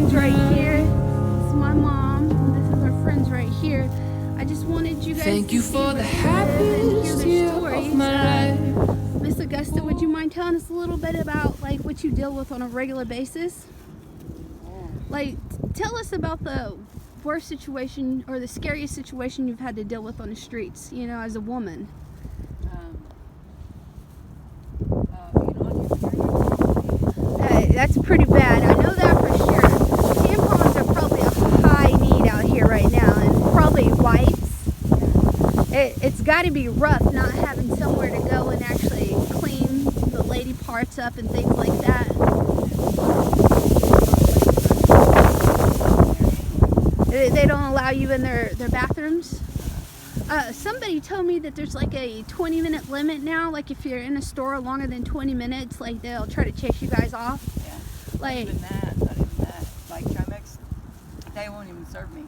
friends right here. This is my mom. This is our friends right here. I just wanted you guys Thank you to for the hear happiest their year stories. of my life. Miss Augusta, would you mind telling us a little bit about like what you deal with on a regular basis? Like, tell us about the worst situation or the scariest situation you've had to deal with on the streets, you know, as a woman. That's pretty bad. I know that for sure. Tampons are probably a high need out here right now, and probably wipes. It's got to be rough not having somewhere to go and actually clean the lady parts up and things like that. They don't allow you in their bathrooms? Somebody told me that there's like a 20-minute limit now. Like if you're in a store longer than 20 minutes, like they'll try to chase you guys off. Yeah. Like, not even that. Like Trimex, they won't even serve me.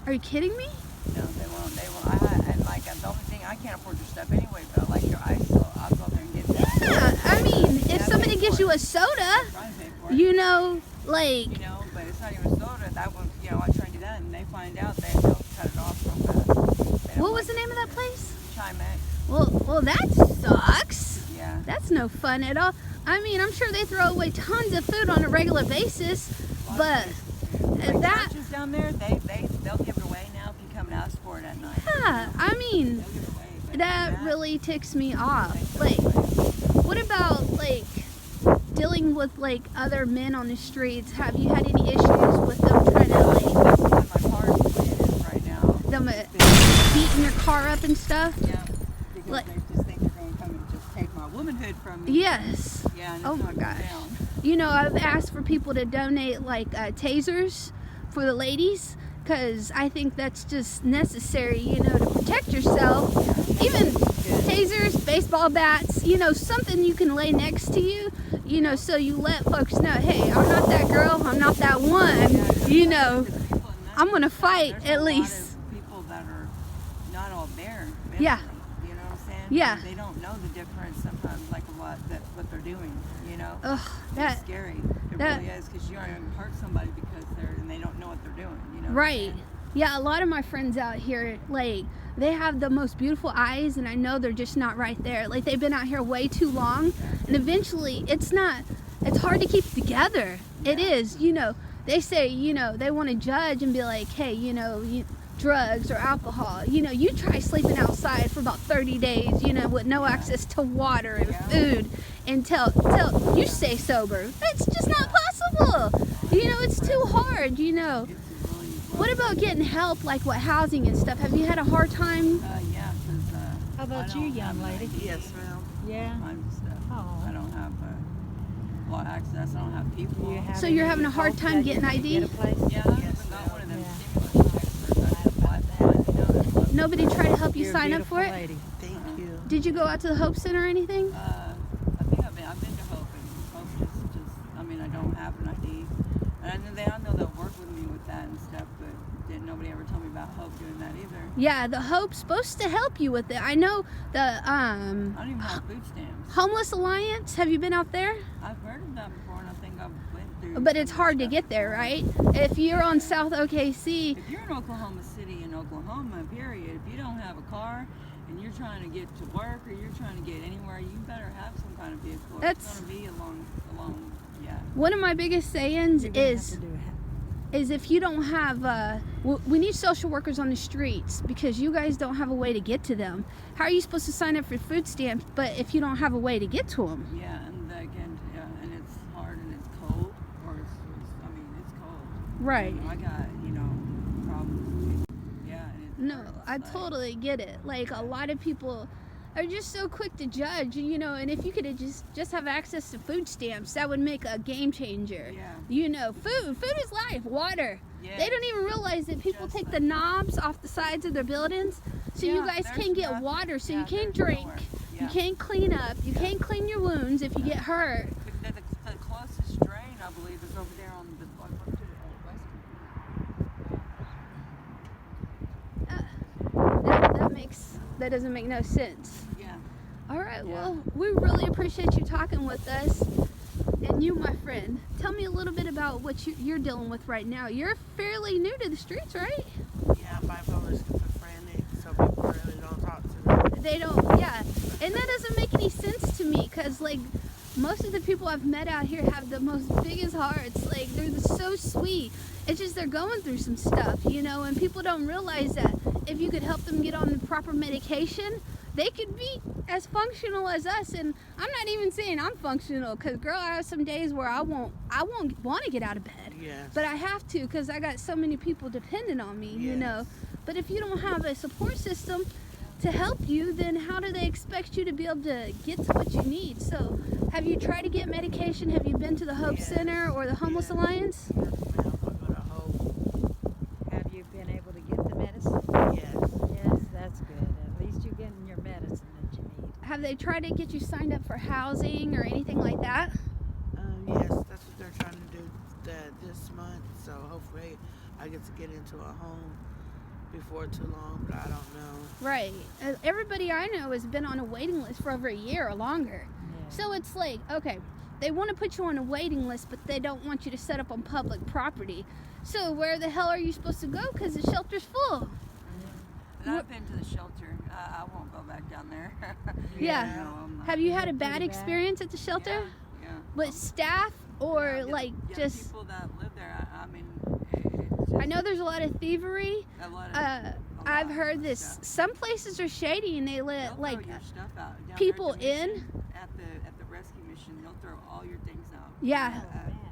are you kidding me? No, they won't. And like the only thing, I can't afford your stuff anyway. But like I'll go there and get that. Yeah, I mean, if somebody gives you a soda, Try and pay for it. you know, like, You know, but it's not even soda. That one, you know, I try to do that, and they find out they'll cut it off real fast. what was the name of that place? Trimex. Well, that sucks. Yeah. That's no fun at all. I mean, I'm sure they throw away tons of food on a regular basis, but Like that, churches down there, they'll give it away now if you come and ask for it at night. yeah, I mean, They'll give it away. But that really ticks me off. Like, Like, what about, like, dealing with, like, other men on the streets? Have you had any issues with them trying to, like, that's why my car is the way it is right now. them beating your car up and stuff? Yeah, because Like- they just think they're going to come and just take my womanhood from me. Yes. Yeah, and Oh it's my not going gosh. down. You know, I've asked for people to donate like tasers for the ladies because I think that's just necessary, you know, to protect yourself. Even tasers, baseball bats, you know, something you can lay next to you, you know, so you let folks know, hey, I'm not that girl, I'm not that one, you know, Because people in that- I'm going to fight there's at a lot least. of people that are not all there mentally, Yeah. you know what I'm saying? Yeah. They don't know the difference sometimes, like what they're doing, you know? Ugh, It's that, scary. It that- really is, because you aren't going to hurt somebody because they don't know what they're doing, you know? what I'm right. saying? Yeah, a lot of my friends out here, like, they have the most beautiful eyes, and I know they're just not right there. Like, they've been out here way too long, and eventually, it's hard to keep together. It is, you know. They say, you know, they want to judge and be like, hey, you know, drugs or alcohol. You know, you try sleeping outside for about 30 days, you know, with no access to water and food, and till you stay sober. It's just not possible. You know, it's too hard, you know. It's really rough. What about getting help, like what housing and stuff? Have you had a hard time? Yeah, because How about you, young lady? Yes, well, Yeah. I'm stuff. Oh. I don't have a lot of access. I don't have people. Do you have So you're any having a hard hope time that getting you can ID? Get a place? Yeah, I haven't got one of them stimulus checks or I just applied for one, you know, that's what- Nobody tried to help you You're a sign up for beautiful it? lady. Thank you. Did you go out to the Hope Center or anything? I think I've been to Hope, and Hope just I mean, I don't have an ID, and I know they'll work with me with that and stuff, but nobody ever told me about Hope doing that either. Yeah, the Hope's supposed to help you with it. I know the I don't even have food stamps. Homeless Alliance. Have you been out there? I've heard of that before, and I think I've went through. But it's some hard to stuff get there, before. right? If you're on South OKC, If you're in Oklahoma City, in Oklahoma, period, if you don't have a car and you're trying to get to work or you're trying to get anywhere, you better have some kind of vehicle. That's- It's going to be a long, yeah. one of my biggest sayings You're gonna have is to do it. if you don't have, we need social workers on the streets because you guys don't have a way to get to them. How are you supposed to sign up for food stamps, but if you don't have a way to get to them? Yeah, and again, yeah, and it's hard and it's cold, it's cold. Right. And I got, problems. Yeah, and it No, hurts, I like- totally get it. Like, a lot of people are just so quick to judge, you know, and if you could just have access to food stamps, that would make a game changer. Yeah. You know, food is life, water. Yes. They don't even realize that people Just take like the knobs off the sides of their buildings, so you Yeah, guys there's can't get nothing- water, so you yeah, can't there's drink, nowhere. you Yeah. can't clean up, you can't clean your wounds if you get hurt. The closest drain, I believe, is over there on the west. That doesn't make no sense. Yeah. All right, Yeah. well, we really appreciate you talking with us. And You, my friend, tell me a little bit about what you're dealing with right now. You're fairly new to the streets, right? Yeah, bipolar schizophrenic, so people really don't talk to me. They don't, yeah. And that doesn't make any sense to me because, like, most of the people I've met out here have the most biggest hearts. Like, they're so sweet. It's just they're going through some stuff, you know, and people don't realize that if you could help them get on the proper medication, they could be as functional as us. And I'm not even saying I'm functional because, girl, I have some days where I won't want to get out of bed. Yes. But I have to because I got so many people dependent on me, you know. But if you don't have a support system to help you, then how do they expect you to be able to get to what you need? So have you tried to get medication? Have you been to the Hope Center or the Homeless Alliance? Yes, ma'am, I go to Hope. Have you been able to get the medicine? Yes. Yes, that's good. At least you're getting your medicine that you need. Have they tried to get you signed up for housing or anything like that? Yes, that's what they're trying to do this month. So hopefully I get to get into a home before too long, but I don't know. Right. Everybody I know has been on a waiting list for over a year or longer. Yeah. So it's like, okay, they want to put you on a waiting list, but they don't want you to set up on public property. So where the hell are you supposed to go? Because the shelter's full. And I've been to the shelter. I won't go back down there. Yeah. No, I'm not. Have you had a bad Pretty bad. experience at the shelter? Yeah. With staff or Yeah, like yeah, just... people that live there. I mean, I know there's a lot of thievery. a lot of. I've heard this. Stuff. Some places are shady and they let They'll like throw your stuff out. Down people there at the in. mission, at the rescue mission. They'll throw all your things out. Yeah.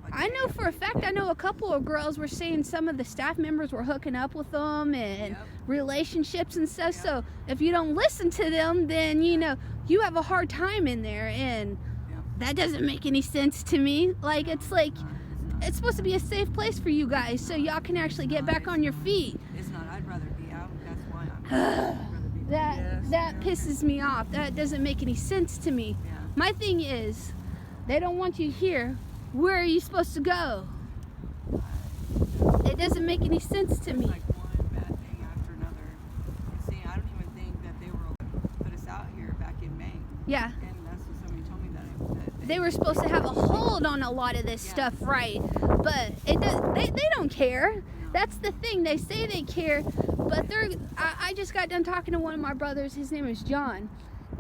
Like I know for a fact, I know a couple of girls were saying some of the staff members were hooking up with them and Yep. relationships and stuff. Yep. So if you don't listen to them, then, you know, you have a hard time in there. And Yep. that doesn't make any sense to me. Like, it's like, It's not. it's supposed to be a safe place for you guys so y'all can actually get back on your feet. It's not. I'd rather be out. That's why I'd rather be. That pisses me off. That doesn't make any sense to me. Yeah. My thing is, they don't want you here. Where are you supposed to go? It doesn't make any sense to me. Like one bad thing after another. You see, I don't even think that they were put us out here back in May. Yeah, And that's what somebody told me that they were supposed to have a hold on a lot of this Yeah. stuff, right? But it does, they don't care. That's the thing. They say they care, but I just got done talking to one of my brothers. His name is John.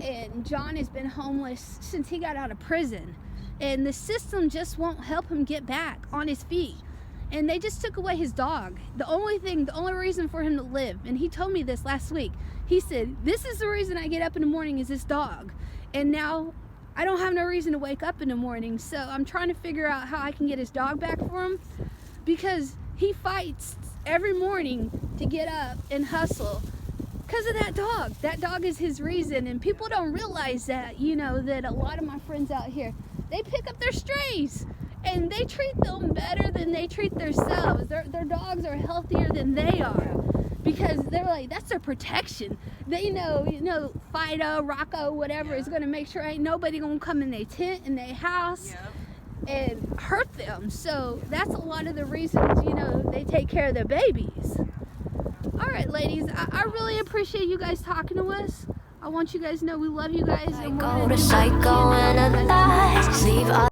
And John has been homeless since he got out of prison. And the system just won't help him get back on his feet. And they just took away his dog. The only reason for him to live. And he told me this last week. He said, this is the reason I get up in the morning is this dog. And now I don't have no reason to wake up in the morning. So I'm trying to figure out how I can get his dog back for him. Because he fights every morning to get up and hustle. Because of that dog. That dog is his reason. And people don't realize that, you know, that a lot of my friends out here, they pick up their strays and they treat them better than they treat themselves. Their dogs are healthier than they are because they're like, that's their protection. They know, you know, Fido, Rocco, whatever is going to make sure ain't nobody going to come in their tent, in their house and hurt them. So that's a lot of the reasons, you know, they take care of their babies. All right, ladies, I really appreciate you guys talking to us. I want you guys to know we love you guys. And we're Go gonna to do psycho everything and we can to help you guys. leave all